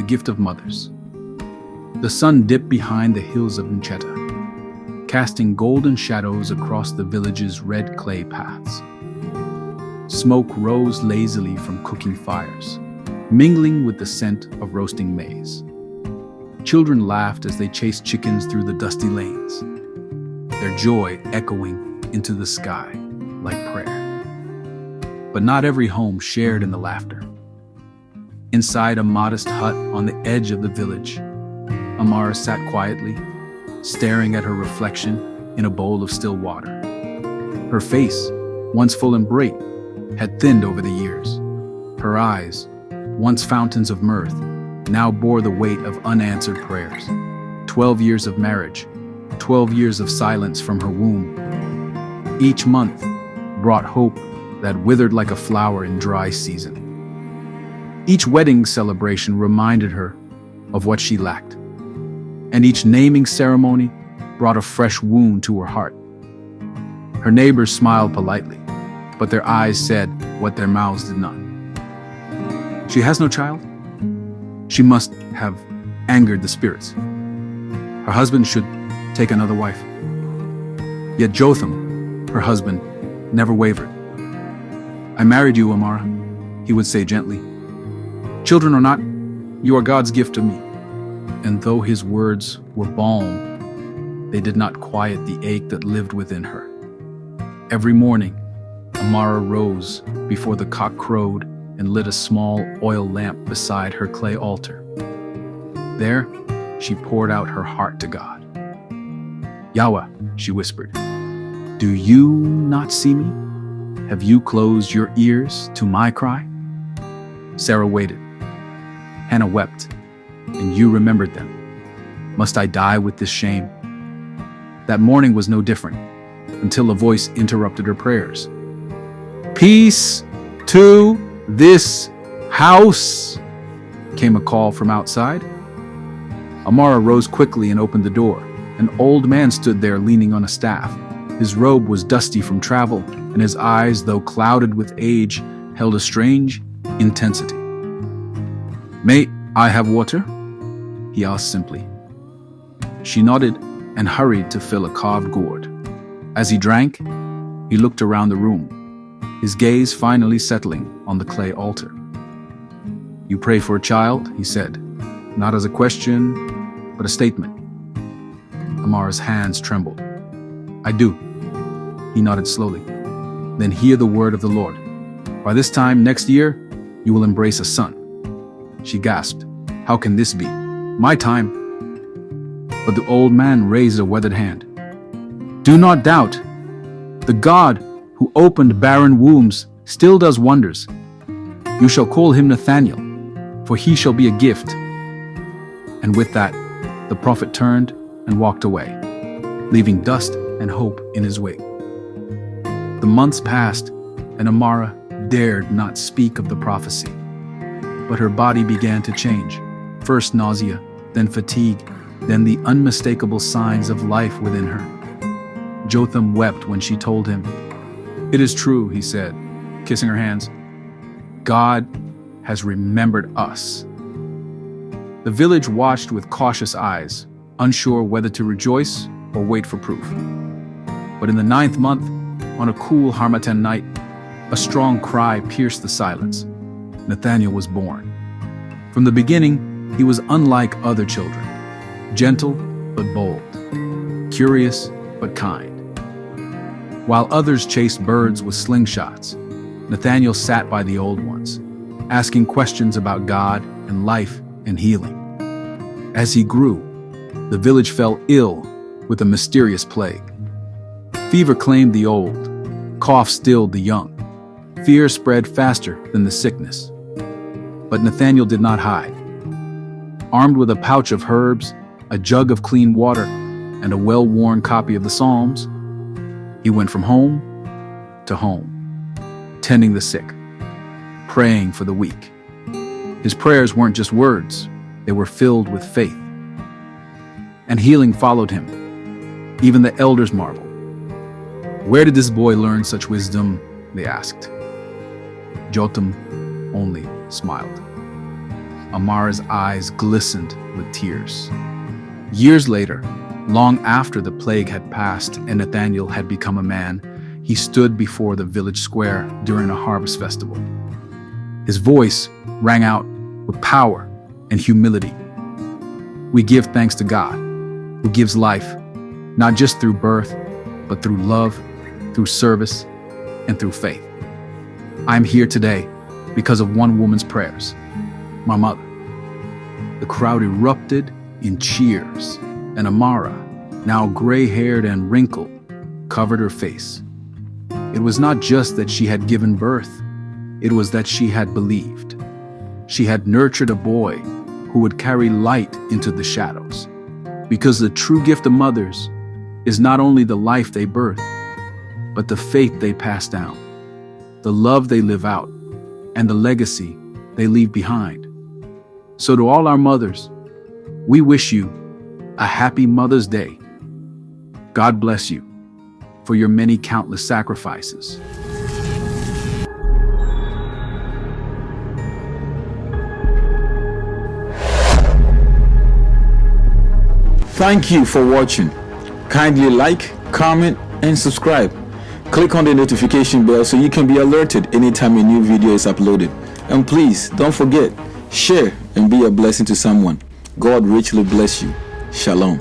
gift of mothers. The sun dipped behind the hills of Ncheta, casting golden shadows across the village's red clay paths. Smoke rose lazily from cooking fires, mingling with the scent of roasting maize. Children laughed as they chased chickens through the dusty lanes, their joy echoing into the sky like prayer. But not every home shared in the laughter. Inside a modest hut on the edge of the village, Amara sat quietly, staring at her reflection in a bowl of still water. Her face, once full and bright, had thinned over the years. Her eyes, once fountains of mirth, now bore the weight of unanswered prayers. 12 years of marriage, 12 years of silence from her womb. Each month brought hope that withered like a flower in dry season. Each wedding celebration reminded her of what she lacked, and each naming ceremony brought a fresh wound to her heart. Her neighbors smiled politely, but their eyes said what their mouths did not. She has no child? She must have angered the spirits. Her husband should take another wife. Yet Jotham, her husband, never wavered. I married you, Amara, he would say gently. Children or not, you are God's gift to me. And though his words were balm, they did not quiet the ache that lived within her. Every morning, Amara rose before the cock crowed and lit a small oil lamp beside her clay altar. There, she poured out her heart to God. Yahweh, she whispered, do you not see me? Have you closed your ears to my cry? Sarah waited. Hannah wept, and you remembered them. Must I die with this shame? That morning was no different, until a voice interrupted her prayers. Peace to this house, came a call from outside. Amara rose quickly and opened the door. An old man stood there leaning on a staff. His robe was dusty from travel, and his eyes, though clouded with age, held a strange intensity. May I have water? He asked simply. She nodded and hurried to fill a carved gourd. As he drank, he looked around the room, his gaze finally settling on the clay altar. You pray for a child, he said, not as a question, but a statement. Amara's hands trembled. I do. He nodded slowly. Then hear the word of the Lord. By this time next year, you will embrace a son. She gasped. How can this be? My time. But the old man raised a weathered hand. Do not doubt. The God who opened barren wombs still does wonders. You shall call him Nathaniel, for he shall be a gift. And with that, the prophet turned and walked away, leaving dust and hope in his wake. The months passed, and Amara dared not speak of the prophecy. But her body began to change. First nausea, then fatigue, then the unmistakable signs of life within her. Jotham wept when she told him. It is true, he said, kissing her hands. God has remembered us. The village watched with cautious eyes, unsure whether to rejoice or wait for proof. But in the 9th month, on a cool Harmattan night, a strong cry pierced the silence. Nathaniel was born. From the beginning, he was unlike other children, gentle but bold, curious but kind. While others chased birds with slingshots, Nathaniel sat by the old ones, asking questions about God and life and healing. As he grew, the village fell ill with a mysterious plague. Fever claimed the old, cough stilled the young. Fear spread faster than the sickness. But Nathaniel did not hide. Armed with a pouch of herbs, a jug of clean water, and a well-worn copy of the Psalms, he went from home to home, tending the sick, praying for the weak. His prayers weren't just words, they were filled with faith. And healing followed him. Even the elders marveled. Where did this boy learn such wisdom? They asked. Jotham only smiled. Amara's eyes glistened with tears. Years later, long after the plague had passed and Nathaniel had become a man, he stood before the village square during a harvest festival. His voice rang out with power and humility. We give thanks to God, who gives life, not just through birth, but through love, through service, and through faith. I'm here today because of one woman's prayers, my mother. The crowd erupted in cheers, and Amara, now gray-haired and wrinkled, covered her face. It was not just that she had given birth, it was that she had believed. She had nurtured a boy who would carry light into the shadows. Because the true gift of mothers is not only the life they birth, but the faith they pass down, the love they live out, and the legacy they leave behind. So to all our mothers, we wish you a happy Mother's Day. God bless you for your many countless sacrifices. Thank you for watching. Kindly like, comment, and subscribe. Click on the notification bell so you can be alerted anytime a new video is uploaded. And please don't forget, share and be a blessing to someone. God richly bless you. Shalom.